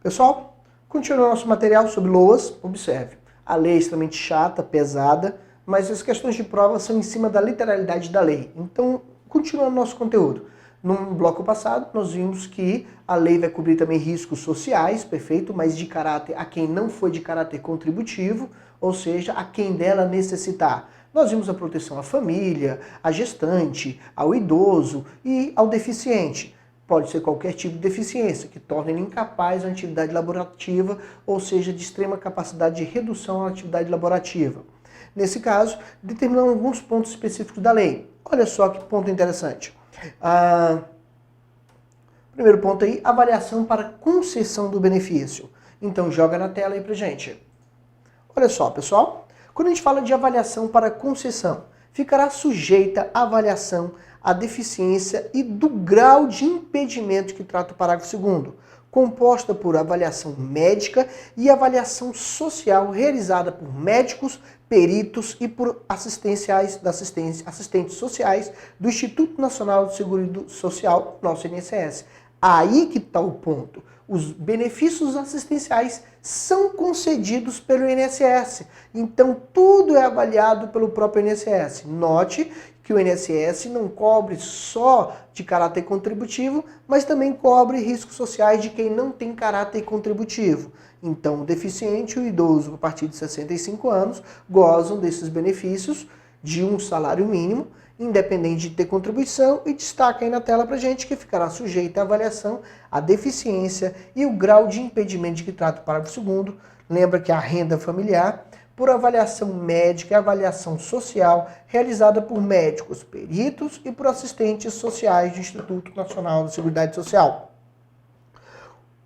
Pessoal, continuando nosso material sobre LOAS, observe. A lei é extremamente chata, pesada, mas as questões de prova são em cima da literalidade da lei. Então, continuando nosso conteúdo. No bloco passado, nós vimos que a lei vai cobrir também riscos sociais, perfeito, mas de caráter a quem não foi de caráter contributivo, ou seja, a quem dela necessitar. Nós vimos a proteção à família, à gestante, ao idoso e ao deficiente. Pode ser qualquer tipo de deficiência que torne ele incapaz da atividade laborativa, ou seja, de extrema capacidade de redução à atividade laborativa. Nesse caso, determinando alguns pontos específicos da lei. Olha só que ponto interessante. Primeiro ponto aí, avaliação para concessão do benefício. Então joga na tela aí pra gente. Olha só, pessoal, quando a gente fala de avaliação para concessão, ficará sujeita à avaliação a deficiência e do grau de impedimento que trata o parágrafo 2º, composta por avaliação médica e avaliação social realizada por médicos, peritos e por assistentes sociais do Instituto Nacional de Seguro Social, nosso INSS. Aí que está o ponto. Os benefícios assistenciais são concedidos pelo INSS. Então, tudo é avaliado pelo próprio INSS. Note que o INSS não cobre só de caráter contributivo, mas também cobre riscos sociais de quem não tem caráter contributivo. Então, o deficiente e o idoso, a partir de 65 anos, gozam desses benefícios de um salário mínimo, independente de ter contribuição, e destaca aí na tela pra gente que ficará sujeita à avaliação a deficiência e o grau de impedimento de que trata o parágrafo 2º. Lembra que a renda familiar, por avaliação médica e avaliação social realizada por médicos, peritos e por assistentes sociais do Instituto Nacional de Seguridade Social.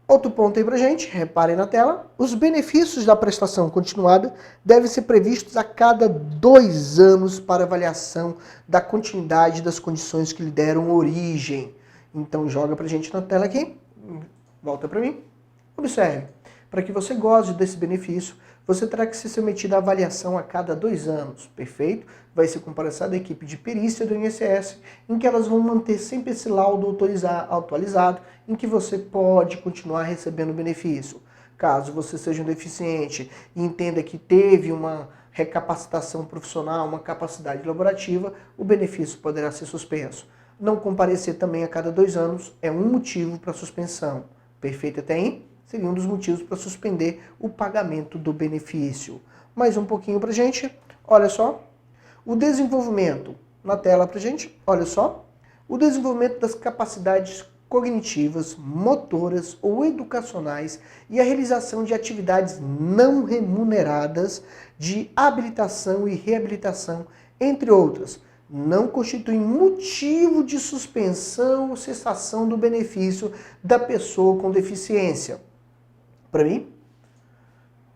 Outro ponto aí pra gente, reparem na tela, os benefícios da prestação continuada devem ser previstos a cada 2 anos para avaliação da continuidade das condições que lhe deram origem. Então joga pra gente na tela aqui, volta pra mim, observe, para que você goze desse benefício, você terá que ser submetido à avaliação a cada 2 anos, perfeito? Vai ser comparecida a equipe de perícia do INSS, em que elas vão manter sempre esse laudo atualizado, em que você pode continuar recebendo o benefício. Caso você seja um deficiente e entenda que teve uma recapacitação profissional, uma capacidade laborativa, o benefício poderá ser suspenso. Não comparecer também a cada 2 anos é um motivo para suspensão. Perfeito até aí? Seria um dos motivos para suspender o pagamento do benefício. Mais um pouquinho para gente, olha só. O desenvolvimento, na tela para gente, olha só. O desenvolvimento das capacidades cognitivas, motoras ou educacionais e a realização de atividades não remuneradas de habilitação e reabilitação, entre outras, não constituem motivo de suspensão ou cessação do benefício da pessoa com deficiência. Para mim?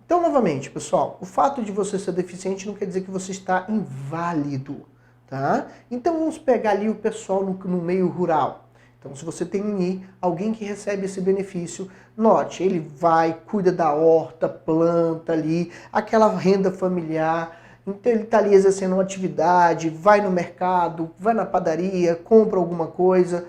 Então, novamente, pessoal, o fato de você ser deficiente não quer dizer que você está inválido, tá? Então, vamos pegar ali o pessoal no meio rural. Então, se você tem alguém que recebe esse benefício, note, ele vai, cuida da horta, planta ali, aquela renda familiar, então ele está ali exercendo uma atividade, vai no mercado, vai na padaria, compra alguma coisa,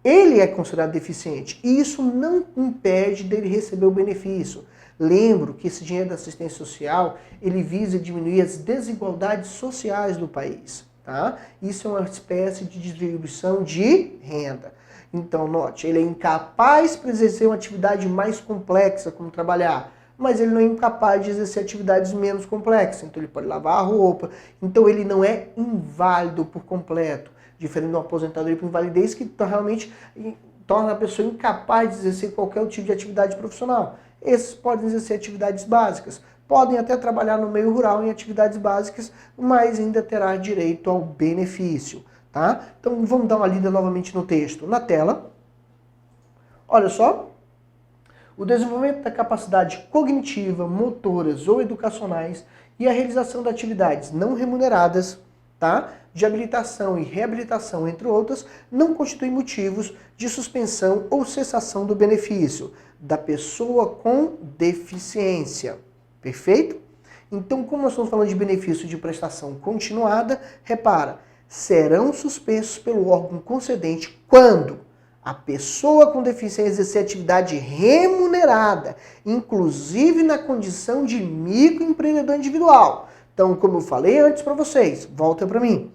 ele é considerado deficiente e isso não impede dele receber o benefício. Lembro que esse dinheiro da assistência social, ele visa diminuir as desigualdades sociais do país, tá? Isso é uma espécie de distribuição de renda. Então, note, ele é incapaz para exercer uma atividade mais complexa, como trabalhar, mas ele não é incapaz de exercer atividades menos complexas, então ele pode lavar a roupa, então ele não é inválido por completo. Diferente de uma aposentadoria por invalidez que realmente torna a pessoa incapaz de exercer qualquer tipo de atividade profissional. Esses podem exercer atividades básicas, podem até trabalhar no meio rural em atividades básicas, mas ainda terá direito ao benefício, tá? Então vamos dar uma lida novamente no texto. Na tela, olha só, o desenvolvimento da capacidade cognitiva, motoras ou educacionais e a realização de atividades não remuneradas, tá? De habilitação e reabilitação, entre outras, não constituem motivos de suspensão ou cessação do benefício da pessoa com deficiência. Perfeito? Então, como nós estamos falando de benefício de prestação continuada, repara, serão suspensos pelo órgão concedente quando a pessoa com deficiência exercer atividade remunerada, inclusive na condição de microempreendedor individual. Então, como eu falei antes para vocês, volta para mim.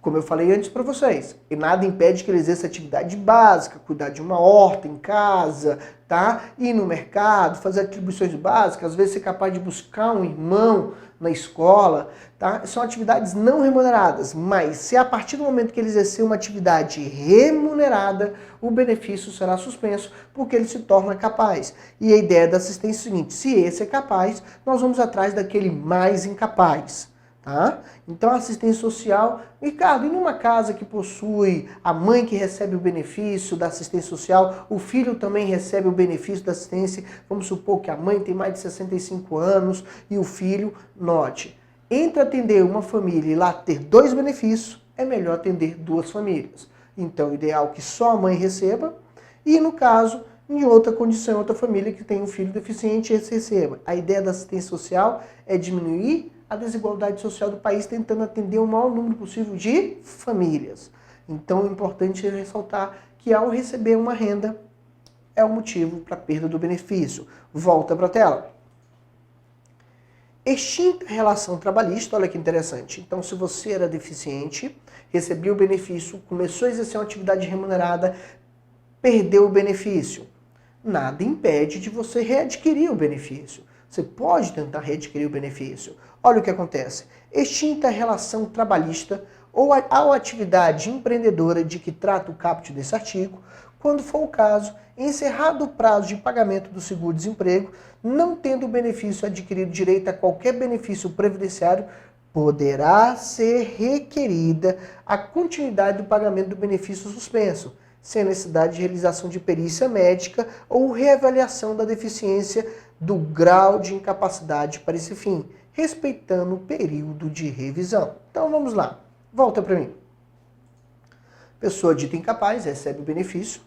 Como eu falei antes para vocês, e nada impede que ele exerça atividade básica, cuidar de uma horta em casa, tá? Ir no mercado, fazer atribuições básicas, às vezes ser capaz de buscar um irmão na escola, tá? São atividades não remuneradas, mas se a partir do momento que ele exercer uma atividade remunerada, o benefício será suspenso, porque ele se torna capaz. E a ideia da assistência é o seguinte, se esse é capaz, nós vamos atrás daquele mais incapaz. Tá? Então, a assistência social, Ricardo, e numa casa que possui a mãe que recebe o benefício da assistência social, o filho também recebe o benefício da assistência, vamos supor que a mãe tem mais de 65 anos e o filho, note, entre atender uma família e lá ter 2 benefícios, é melhor atender 2 famílias. Então, o ideal é que só a mãe receba e, no caso, em outra condição, outra família que tem um filho deficiente, esse receba. A ideia da assistência social é diminuir a desigualdade social do país, tentando atender o maior número possível de famílias. Então é importante ressaltar que ao receber uma renda é o motivo para a perda do benefício. Volta para a tela. Extinta a relação trabalhista, olha que interessante. Então, se você era deficiente, recebeu o benefício, começou a exercer uma atividade remunerada, perdeu o benefício. Nada impede de você readquirir o benefício. Você pode tentar readquirir o benefício. Olha o que acontece. Extinta a relação trabalhista ou a atividade empreendedora de que trata o caput desse artigo, quando for o caso, encerrado o prazo de pagamento do seguro-desemprego, não tendo o benefício adquirido direito a qualquer benefício previdenciário, poderá ser requerida a continuidade do pagamento do benefício suspenso, sem a necessidade de realização de perícia médica ou reavaliação da deficiência do grau de incapacidade para esse fim, respeitando o período de revisão. Então vamos lá, volta para mim. Pessoa dita incapaz recebe o benefício.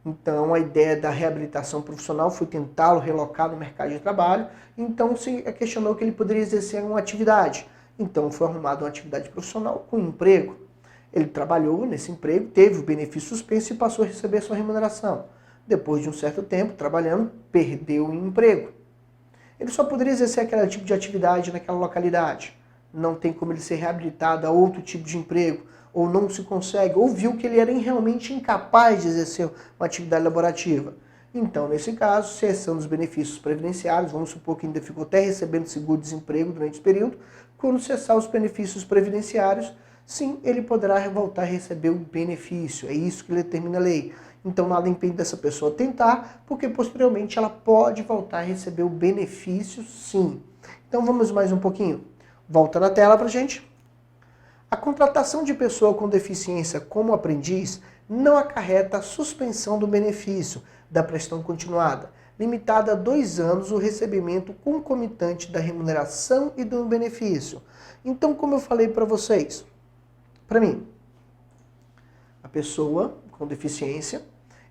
Então a ideia da reabilitação profissional foi tentá-lo relocar no mercado de trabalho. Então se questionou que ele poderia exercer uma atividade. Então foi arrumada uma atividade profissional com emprego. Ele trabalhou nesse emprego, teve o benefício suspenso e passou a receber a sua remuneração. Depois de um certo tempo trabalhando, perdeu o emprego. Ele só poderia exercer aquele tipo de atividade naquela localidade. Não tem como ele ser reabilitado a outro tipo de emprego, ou não se consegue, ou viu que ele era realmente incapaz de exercer uma atividade laborativa. Então, nesse caso, cessando os benefícios previdenciários, vamos supor que ainda ficou até recebendo seguro-desemprego durante esse período, quando cessar os benefícios previdenciários, sim, ele poderá voltar a receber o benefício. É isso que determina a lei. Então nada impede dessa pessoa tentar, porque posteriormente ela pode voltar a receber o benefício, sim. Então vamos mais um pouquinho. Volta na tela pra gente. A contratação de pessoa com deficiência como aprendiz não acarreta a suspensão do benefício da prestação continuada, limitada a 2 anos o recebimento concomitante da remuneração e do benefício. Então, como eu falei para vocês, para mim, a pessoa com deficiência,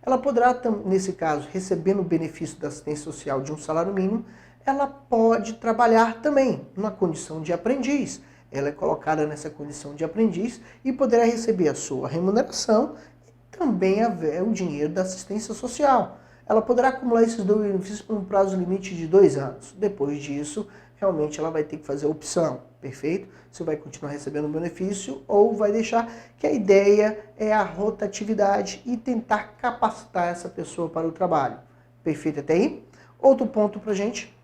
ela poderá, nesse caso, recebendo o benefício da assistência social de um salário mínimo, ela pode trabalhar também numa condição de aprendiz. Ela é colocada nessa condição de aprendiz e poderá receber a sua remuneração e também haver o dinheiro da assistência social. Ela poderá acumular esses 2 benefícios por um prazo limite de 2 anos. Depois disso, realmente ela vai ter que fazer a opção, perfeito? Você vai continuar recebendo o benefício ou vai deixar que a ideia é a rotatividade e tentar capacitar essa pessoa para o trabalho. Perfeito até aí? Outro ponto pra gente.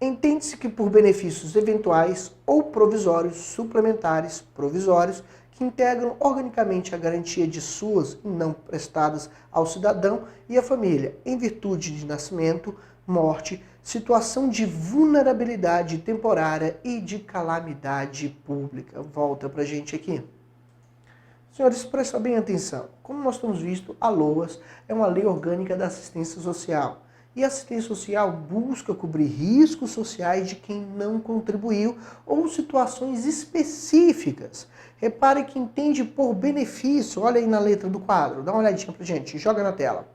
Entende-se que por benefícios eventuais ou provisórios, suplementares, provisórios, que integram organicamente a garantia de suas e não prestadas ao cidadão e à família, em virtude de nascimento, morte, situação de vulnerabilidade temporária e de calamidade pública. Volta pra gente aqui. Senhores, prestem bem atenção. Como nós temos visto, a LOAS é uma lei orgânica da assistência social. E a assistência social busca cobrir riscos sociais de quem não contribuiu ou situações específicas. Repare que entende por benefício. Olha aí na letra do quadro. Dá uma olhadinha pra gente. Joga na tela.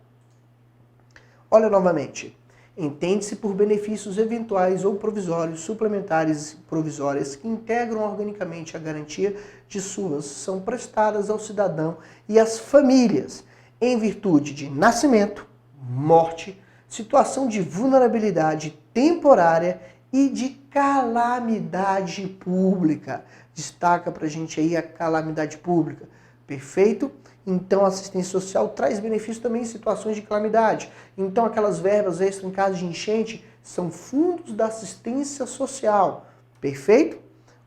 Olha novamente. Entende-se por benefícios eventuais ou provisórios, suplementares e provisórias que integram organicamente a garantia de suas são prestadas ao cidadão e às famílias em virtude de nascimento, morte, situação de vulnerabilidade temporária e de calamidade pública. Destaca pra gente aí a calamidade pública. Perfeito? Então, a assistência social traz benefício também em situações de calamidade. Então, aquelas verbas extras em caso de enchente são fundos da assistência social. Perfeito?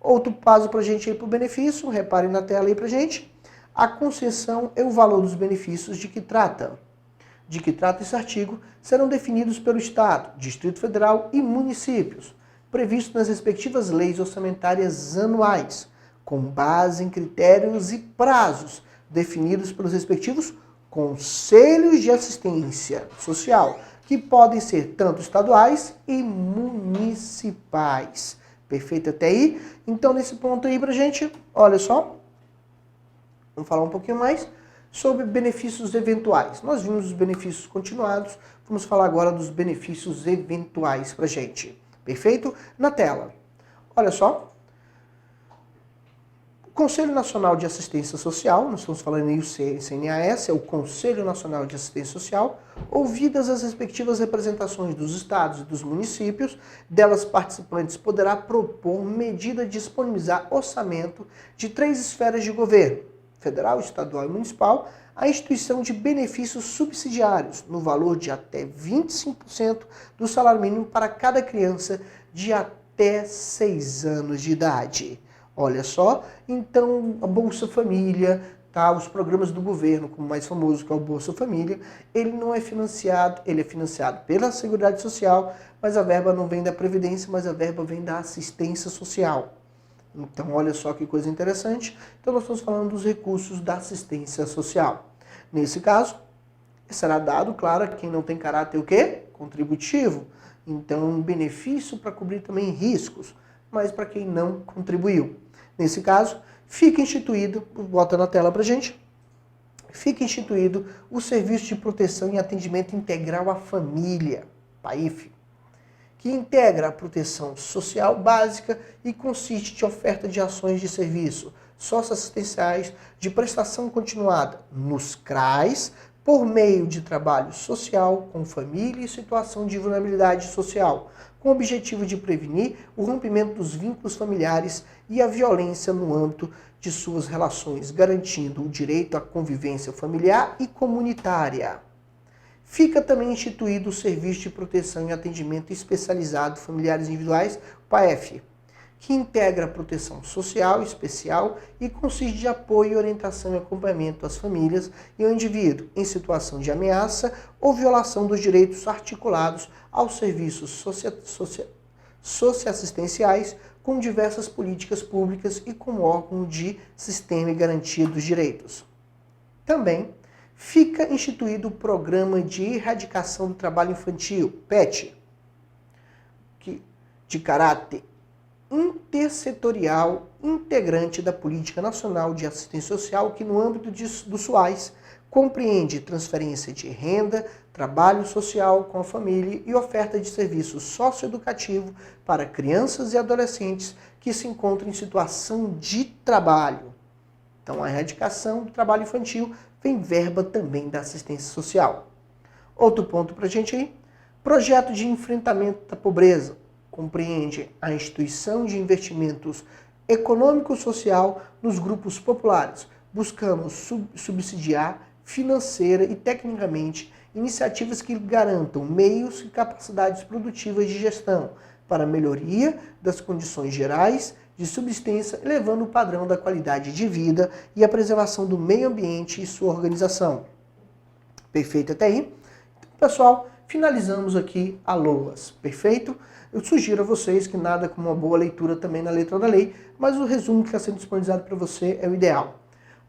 Outro passo pra gente aí pro benefício, reparem na tela aí pra gente. A concessão e o valor dos benefícios de que trata esse artigo serão definidos pelo Estado, Distrito Federal e municípios, previstos nas respectivas leis orçamentárias anuais, com base em critérios e prazos definidos pelos respectivos Conselhos de Assistência Social, que podem ser tanto estaduais e municipais. Perfeito até aí? Então, nesse ponto aí pra gente, olha só, vamos falar um pouquinho mais sobre benefícios eventuais. Nós vimos os benefícios continuados, vamos falar agora dos benefícios eventuais pra gente. Perfeito? Na tela. Olha só. O Conselho Nacional de Assistência Social, nós estamos falando aí o CNAS, é o Conselho Nacional de Assistência Social, ouvidas as respectivas representações dos estados e dos municípios, delas participantes poderá propor medida de disponibilizar orçamento de 3 esferas de governo, federal, estadual e municipal, a instituição de benefícios subsidiários, no valor de até 25% do salário mínimo para cada criança de até 6 anos de idade. Olha só, então a Bolsa Família, tá? Os programas do governo, como o mais famoso que é o Bolsa Família, ele não é financiado, ele é financiado pela Seguridade Social, mas a verba não vem da Previdência, mas a verba vem da assistência social. Então, olha só que coisa interessante. Então, nós estamos falando dos recursos da assistência social. Nesse caso, será dado, claro, a quem não tem caráter o quê? Contributivo. Então, um benefício para cobrir também riscos, mas para quem não contribuiu. Nesse caso, fica instituído, bota na tela pra gente, fica instituído o Serviço de Proteção e Atendimento Integral à Família, PAIF, que integra a proteção social básica e consiste de oferta de ações de serviço socioassistenciais de prestação continuada nos CRAs, por meio de trabalho social com família e situação de vulnerabilidade social, com o objetivo de prevenir o rompimento dos vínculos familiares e a violência no âmbito de suas relações, garantindo o direito à convivência familiar e comunitária. Fica também instituído o Serviço de Proteção e Atendimento Especializado Familiares Individuais, PAEF, que integra a proteção social especial e consiste de apoio, orientação e acompanhamento às famílias e ao indivíduo em situação de ameaça ou violação dos direitos articulados aos serviços socioassistenciais com diversas políticas públicas e como órgão de sistema e garantia dos direitos. Também fica instituído o Programa de Erradicação do Trabalho Infantil, PET, de caráter intersetorial, integrante da Política Nacional de Assistência Social, que no âmbito do SUAS compreende transferência de renda, trabalho social com a família e oferta de serviço socioeducativo para crianças e adolescentes que se encontram em situação de trabalho. Então, a erradicação do trabalho infantil vem verba também da assistência social. Outro ponto para a gente aí, projeto de enfrentamento da pobreza. Compreende a instituição de investimentos econômico-social nos grupos populares. Buscamos subsidiar financeira e tecnicamente iniciativas que garantam meios e capacidades produtivas de gestão para a melhoria das condições gerais de subsistência, elevando o padrão da qualidade de vida e a preservação do meio ambiente e sua organização. Perfeito até aí? Então, pessoal, finalizamos aqui a LOAS. Perfeito? Eu sugiro a vocês que nada como uma boa leitura também na letra da lei, mas o resumo que está sendo disponibilizado para você é o ideal.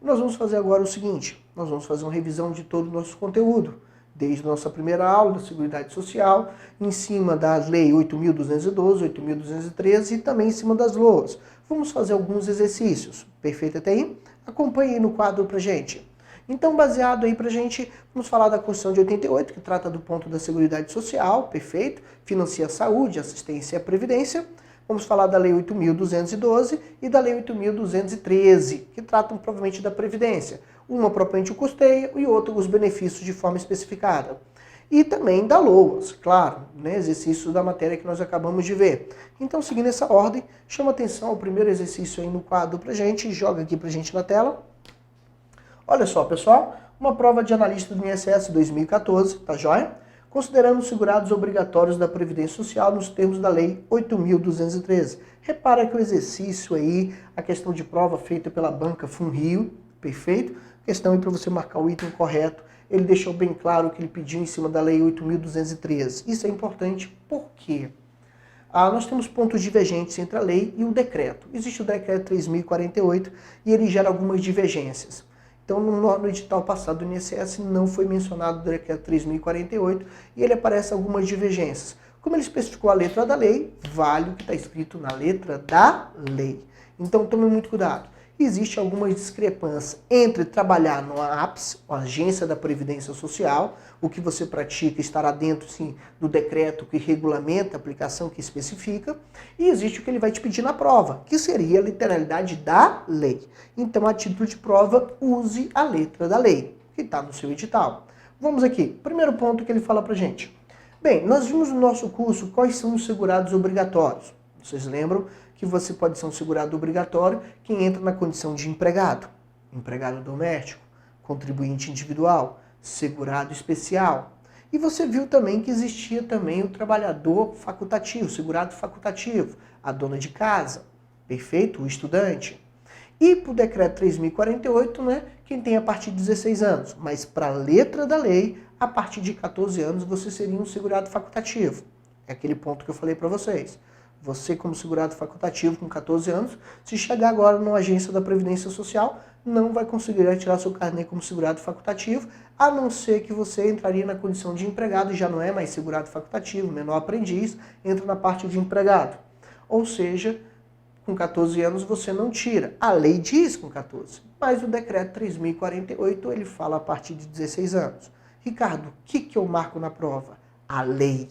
Nós vamos fazer agora o seguinte, nós vamos fazer uma revisão de todo o nosso conteúdo, desde a nossa primeira aula da Seguridade Social, em cima da Lei 8.212, 8.213 e também em cima das LOAS. Vamos fazer alguns exercícios. Perfeito até aí? Acompanhe aí no quadro pra gente. Então, baseado aí pra gente, vamos falar da Constituição de 88, que trata do ponto da Seguridade Social, perfeito, financia a saúde, assistência e a previdência. Vamos falar da Lei 8.212 e da Lei 8.213, que tratam provavelmente da Previdência. Uma propriamente o custeio e outra os benefícios de forma especificada. E também da LOAS, claro, né, exercício da matéria que nós acabamos de ver. Então, seguindo essa ordem, chama atenção ao primeiro exercício aí no quadro pra gente, joga aqui pra gente na tela. Olha só, pessoal, uma prova de analista do INSS 2014, tá joia? Considerando os segurados obrigatórios da Previdência Social nos termos da Lei 8.213. Repara que o exercício aí, a questão de prova feita pela banca FunRio, perfeito? Questão aí para você marcar o item correto. Ele deixou bem claro o que ele pediu em cima da Lei 8.213. Isso é importante, por quê? Nós temos pontos divergentes entre a lei e o decreto. Existe o decreto 3.048 e ele gera algumas divergências. Então, no edital passado do INSS não foi mencionado o decreto 3.048 e ele aparece algumas divergências. Como ele especificou a letra da lei, vale o que está escrito na letra da lei. Então, tome muito cuidado. Existe algumas discrepâncias entre trabalhar no APS, a Agência da Previdência Social, o que você pratica estará dentro, sim, do decreto que regulamenta a aplicação que especifica, e existe o que ele vai te pedir na prova, que seria a literalidade da lei. Então, a título de prova, use a letra da lei, que está no seu edital. Vamos aqui, primeiro ponto que ele fala pra gente. Bem, nós vimos no nosso curso quais são os segurados obrigatórios. Vocês lembram que você pode ser um segurado obrigatório que entra na condição de empregado, empregado doméstico, contribuinte individual, segurado especial. E você viu também que existia também o trabalhador facultativo, segurado facultativo, a dona de casa, perfeito? O estudante. E para o decreto 3.048, né, quem tem a partir de 16 anos. Mas para a letra da lei, a partir de 14 anos você seria um segurado facultativo. É aquele ponto que eu falei para vocês. Você, como segurado facultativo com 14 anos, se chegar agora numa agência da Previdência Social, não vai conseguir retirar seu carnê como segurado facultativo, a não ser que você entraria na condição de empregado e já não é mais segurado facultativo, menor aprendiz, entra na parte de empregado. Ou seja, com 14 anos você não tira. A lei diz com 14, mas o decreto 3.048 ele fala a partir de 16 anos. Ricardo, o que eu marco na prova? A lei.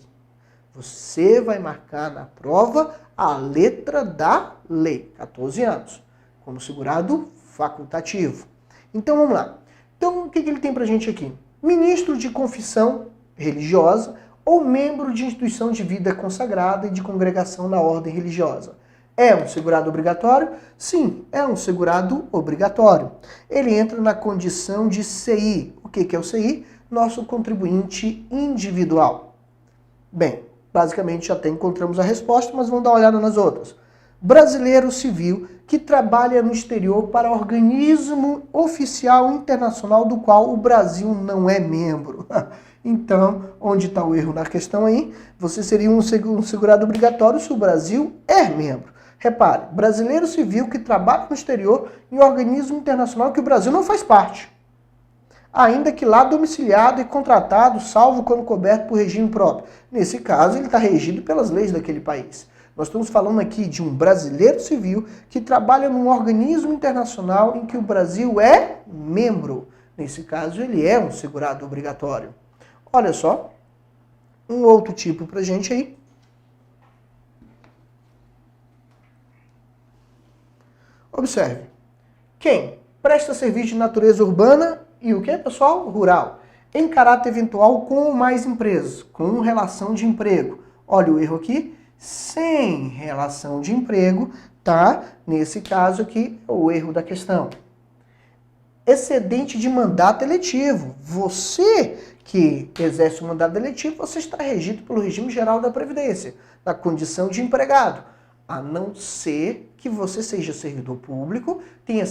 Você vai marcar na prova a letra da lei, 14 anos, como segurado facultativo. Então vamos lá. Então o que ele tem pra gente aqui? Ministro de confissão religiosa ou membro de instituição de vida consagrada e de congregação na ordem religiosa. É um segurado obrigatório? Sim, é um segurado obrigatório. Ele entra na condição de CI. O que é o CI? Nosso contribuinte individual. Bem, basicamente já até encontramos a resposta, mas vamos dar uma olhada nas outras. Brasileiro civil que trabalha no exterior para organismo oficial internacional do qual o Brasil não é membro. Então, onde está o erro na questão aí? Você seria um segurado obrigatório se o Brasil é membro. Repare, brasileiro civil que trabalha no exterior em organismo internacional que o Brasil não faz parte. Ainda que lá domiciliado e contratado, salvo quando coberto por regime próprio. Nesse caso, ele está regido pelas leis daquele país. Nós estamos falando aqui de um brasileiro civil que trabalha num organismo internacional em que o Brasil é membro. Nesse caso, ele é um segurado obrigatório. Olha só, um outro tipo pra gente aí. Observe. Quem presta serviço de natureza urbana e o que, pessoal? Rural. Em caráter eventual com mais empresas, com relação de emprego. Olha o erro aqui. Sem relação de emprego, tá? Nesse caso aqui, o erro da questão. Excedente de mandato eletivo. Você que exerce o mandato eletivo, você está regido pelo regime geral da Previdência, na condição de empregado. A não ser que você seja servidor público, tenha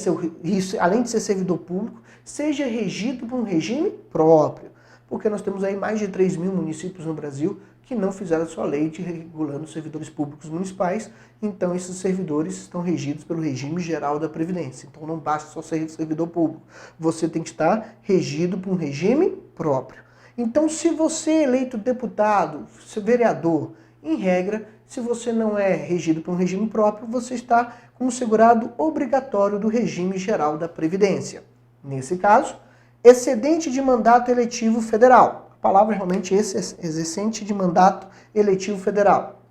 além de ser servidor público, seja regido por um regime próprio. Porque nós temos aí mais de 3.000 municípios no Brasil que não fizeram a sua lei de regulando os servidores públicos municipais, então esses servidores estão regidos pelo regime geral da Previdência. Então não basta só ser servidor público, você tem que estar regido por um regime próprio. Então se você é eleito deputado, vereador, em regra, se você não é regido por um regime próprio, você está como segurado obrigatório do regime geral da Previdência. Nesse caso, excedente de mandato eletivo federal. A palavra é realmente excedente de mandato eletivo federal.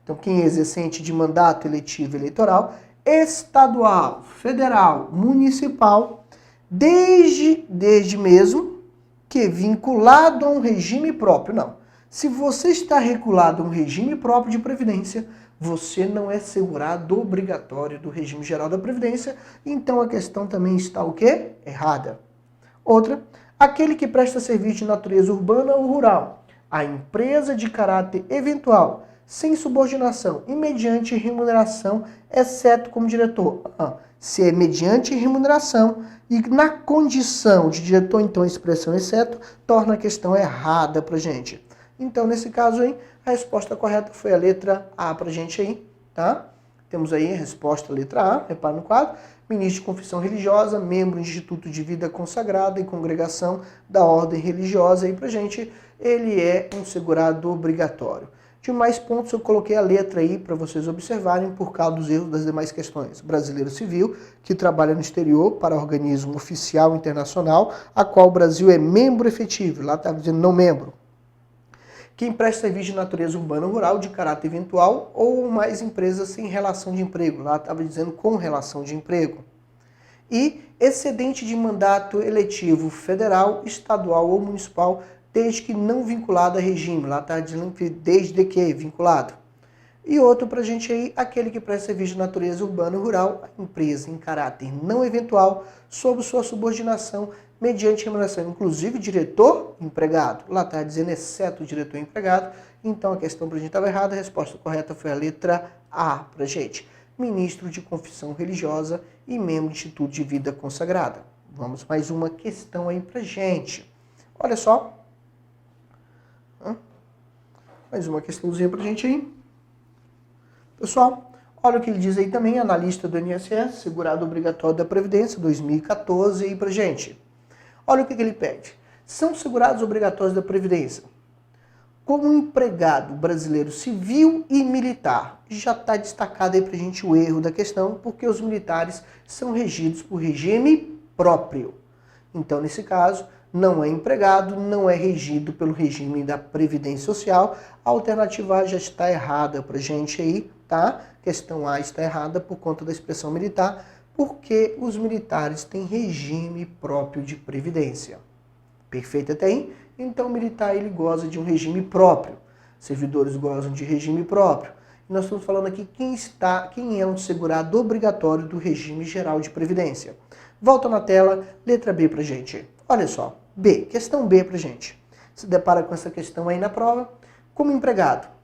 Então, quem é exercente de mandato eletivo eleitoral, estadual, federal, municipal, desde mesmo que vinculado a um regime próprio. Não. Se você está vinculado a um regime próprio de previdência, você não é segurado obrigatório do regime geral da previdência, então a questão também está o quê? Errada. Outra, aquele que presta serviço de natureza urbana ou rural, a empresa de caráter eventual, sem subordinação e mediante remuneração, exceto como diretor. Se é mediante remuneração e na condição de diretor, então a expressão exceto, torna a questão errada pra gente. Então, nesse caso aí, a resposta correta foi a letra A pra gente aí, tá? Temos aí a resposta, letra A, repara no quadro. Ministro de Confissão Religiosa, membro do Instituto de Vida Consagrada e Congregação da Ordem Religiosa aí pra gente, ele é um segurado obrigatório. De mais pontos, eu coloquei a letra aí para vocês observarem por causa dos erros das demais questões. Brasileiro civil, que trabalha no exterior para organismo oficial internacional, a qual o Brasil é membro efetivo. Lá estava dizendo não membro. Quem presta serviço de natureza urbana ou rural de caráter eventual ou mais empresas sem relação de emprego. Lá estava dizendo com relação de emprego. E excedente de mandato eletivo federal, estadual ou municipal, desde que não vinculado a regime. Lá está dizendo desde que vinculado. E outro para a gente aí, aquele que presta serviço de natureza urbana ou rural, a empresa em caráter não eventual, sob sua subordinação, mediante remuneração, inclusive diretor empregado. Lá está dizendo exceto o diretor empregado. Então a questão para a gente estava errada, a resposta correta foi a letra A para a gente. Ministro de Confissão Religiosa e membro do Instituto de Vida Consagrada. Vamos mais uma questão aí para a gente. Olha só. Mais uma questãozinha pra gente aí. Pessoal, olha o que ele diz aí também, analista do INSS, segurado obrigatório da Previdência, 2014, aí pra gente. Olha o que ele pede. São segurados obrigatórios da Previdência. Como empregado brasileiro civil e militar. Já está destacado aí pra gente o erro da questão, porque os militares são regidos por regime próprio. Então, nesse caso, não é empregado, não é regido pelo regime da Previdência Social. A alternativa A já está errada pra gente aí, tá? Questão A está errada por conta da expressão militar, porque os militares têm regime próprio de previdência. Perfeito até aí? Então o militar ele goza de um regime próprio. Servidores gozam de regime próprio. E nós estamos falando aqui quem é um segurado obrigatório do regime geral de previdência. Volta na tela, letra B pra gente. Olha só, B, questão B pra gente. Se depara com essa questão aí na prova, como empregado.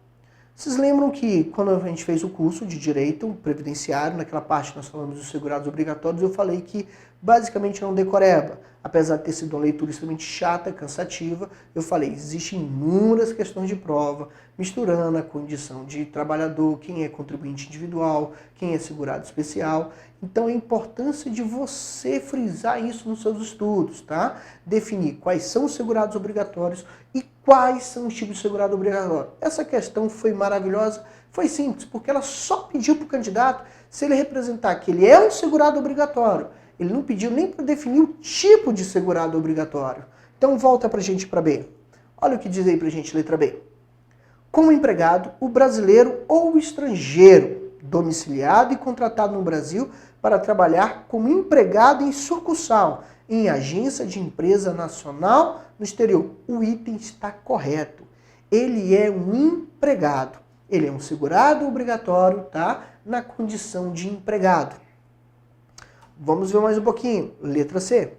Vocês lembram que quando a gente fez o curso de Direito Previdenciário, naquela parte que nós falamos dos segurados obrigatórios, eu falei que basicamente não decoreba. Apesar de ter sido uma leitura extremamente chata, cansativa, eu falei, existem inúmeras questões de prova, misturando a condição de trabalhador, quem é contribuinte individual, quem é segurado especial. Então a importância de você frisar isso nos seus estudos, tá? Definir quais são os segurados obrigatórios e quais são os tipos de segurado obrigatório. Essa questão foi maravilhosa, foi simples, porque ela só pediu para o candidato se ele representar que ele é um segurado obrigatório. Ele não pediu nem para definir o tipo de segurado obrigatório. Então volta para a gente para B. Olha o que diz aí para a gente, letra B. Como empregado, o brasileiro ou o estrangeiro, domiciliado e contratado no Brasil para trabalhar como empregado em sucursal, em agência de empresa nacional no exterior. O item está correto. Ele é um empregado. Ele é um segurado obrigatório, tá? Na condição de empregado. Vamos ver mais um pouquinho. Letra C.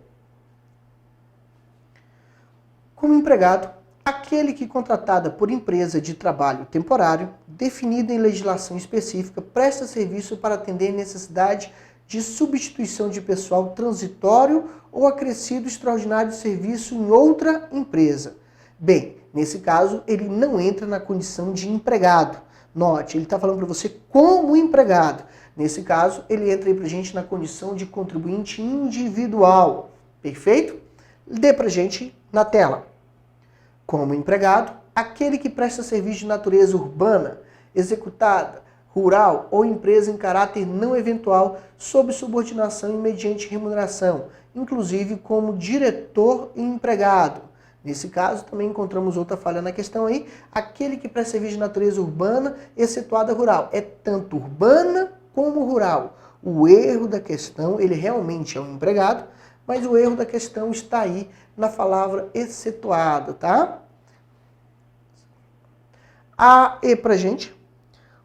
Como empregado, aquele que contratada por empresa de trabalho temporário, definida em legislação específica, presta serviço para atender necessidade de substituição de pessoal transitório ou acrescido extraordinário de serviço em outra empresa. Bem, nesse caso, ele não entra na condição de empregado. Note, ele está falando para você como empregado. Nesse caso, ele entra aí para a gente na condição de contribuinte individual. Perfeito? Dê para a gente na tela. Como empregado, aquele que presta serviço de natureza urbana, executada rural ou empresa em caráter não eventual, sob subordinação e mediante remuneração, inclusive como diretor e empregado. Nesse caso, também encontramos outra falha na questão aí, aquele que presta serviço de natureza urbana, excetuada rural. É tanto urbana como rural. O erro da questão, ele realmente é um empregado, mas o erro da questão está aí na palavra excetuada, tá? A E pra gente,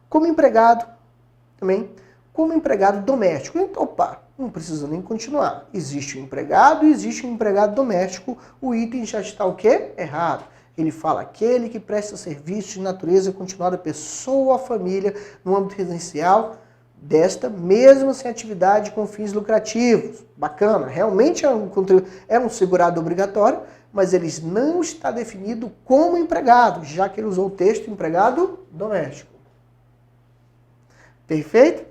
como empregado, também, como empregado doméstico. Então, opa, não precisa nem continuar. Existe um empregado e existe um empregado doméstico. O item já está o quê? Errado. Ele fala aquele que presta serviço de natureza continuada pessoa ou família no âmbito residencial desta mesmo sem atividade com fins lucrativos. Bacana, realmente é um segurado obrigatório, mas ele não está definido como empregado, já que ele usou o texto empregado doméstico. Perfeito?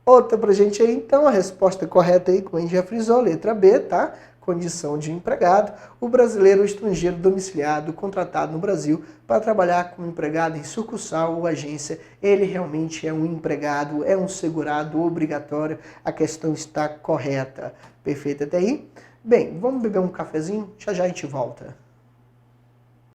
Outra pra gente aí, então, a resposta correta aí, como a gente já frisou, letra B, tá? Condição de empregado, o brasileiro ou estrangeiro domiciliado, contratado no Brasil para trabalhar como empregado em sucursal ou agência, ele realmente é um empregado, é um segurado obrigatório, a questão está correta. Perfeito até aí? Bem, vamos beber um cafezinho? Já já a gente volta.